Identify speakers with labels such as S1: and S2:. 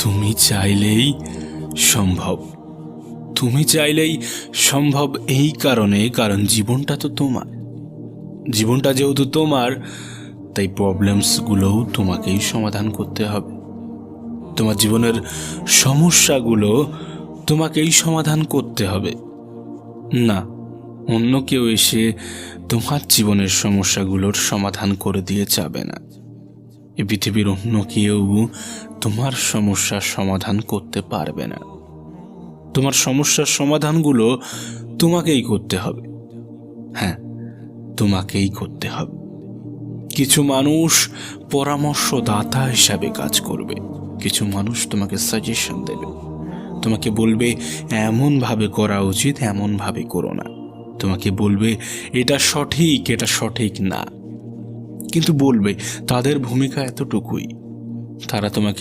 S1: তুমি চাইলেই সম্ভব। তুমি চাইলেই সম্ভব এই কারণ জীবনটা তো তোমার। জীবনটা যেহেতু তোমার, তাই প্রবলেমসগুলোও তোমাকেই সমাধান করতে হবে। তোমার জীবনের সমস্যাগুলো তোমাকেই সমাধান করতে হবে, না অন্য কেউ এসে তোমার জীবনের সমস্যাগুলোর সমাধান করে দিয়ে যাবে না। এ পৃথিবীর অন্য কেউ তোমার সমস্যার সমাধান করতে পারবে না। তোমার সমস্যার সমাধানগুলো তোমাকেই করতে হবে। হ্যাঁ, তোমাকেই করতে হবে। কিছু মানুষ পরামর্শদাতা হিসাবে কাজ করবে, কিছু মানুষ তোমাকে সাজেশন দেবে, তোমাকে বলবে এমনভাবে করা উচিত, এমনভাবে করো না। তোমাকে বলবে এটা সঠিক, এটা সঠিক না। কিন্তু বলবে, তাদের ভূমিকা এতটুকুই। তারা তোমাকে